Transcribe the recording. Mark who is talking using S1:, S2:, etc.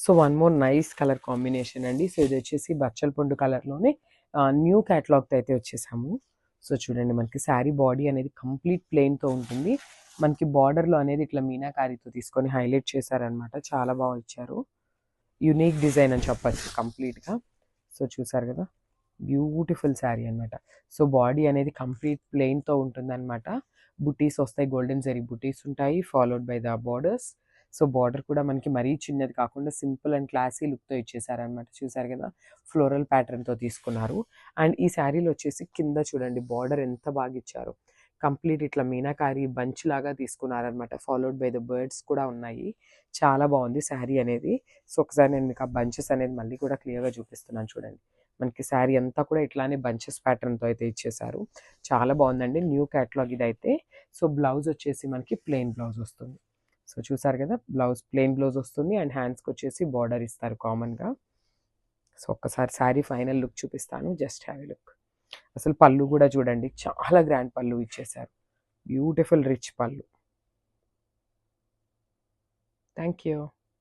S1: So one more nice colour combination అండి. So ఇది వచ్చేసి బచ్చల పండు కలర్లోనే న్యూ క్యాటలాగ్తో అయితే వచ్చేసాము. సో చూడండి మనకి శారీ బాడీ అనేది కంప్లీట్ ప్లెయిన్తో ఉంటుంది. మనకి బార్డర్లో అనేది ఇట్లా మీనాకారితో తీసుకొని హైలైట్ చేశారనమాట. చాలా బాగా ఇచ్చారు. యునీక్ డిజైన్ అని చెప్పచ్చు కంప్లీట్గా. సో చూసారు కదా, బ్యూటిఫుల్ శారీ అనమాట. సో బాడీ అనేది కంప్లీట్ ప్లెయిన్తో ఉంటుందన్నమాట. బుటీస్ వస్తాయి, గోల్డెన్ జరీ బుటీస్ ఉంటాయి, followed by the borders. So border కూడా మనకి మరీ చిన్నది కాకుండా సింపుల్ అండ్ క్లాసీ లుక్తో ఇచ్చేసారనమాట. చూసారు కదా, ఫ్లోరల్ ప్యాటర్న్తో తీసుకున్నారు. అండ్ ఈ శారీలో వచ్చేసి కింద చూడండి బార్డర్ ఎంత బాగా ఇచ్చారు. కంప్లీట్ ఇట్లా మీనాకారి బంచ్ లాగా తీసుకున్నారనమాట. ఫాలోడ్ బై ద బర్డ్స్ కూడా ఉన్నాయి. చాలా బాగుంది శారీ అనేది. సో ఒకసారి నేను మీకు ఆ బంచెస్ అనేది మళ్ళీ కూడా క్లియర్గా చూపిస్తున్నాను చూడండి. మనకి శారీ అంతా కూడా ఇట్లానే బంచెస్ ప్యాటర్న్తో అయితే ఇచ్చేసారు. చాలా బాగుందండి, న్యూ క్యాటలాగ్ ఇదైతే. సో బ్లౌజ్ వచ్చేసి మనకి ప్లెయిన్ బ్లౌజ్ వస్తుంది. సో చూసారు కదా, బ్లౌజ్ ప్లెయిన్ బ్లౌజ్ వస్తుంది అండ్ హ్యాండ్స్కి వచ్చేసి బార్డర్ ఇస్తారు కామన్గా. సో ఒక్కసారి శారీ ఫైనల్ లుక్ చూపిస్తాను, జస్ట్ హ్యావ్ ఎ లుక్. అసలు పళ్ళు కూడా చూడండి, చాలా గ్రాండ్ పళ్ళు ఇచ్చేసారు. బ్యూటిఫుల్ రిచ్ పళ్ళు. Thank you.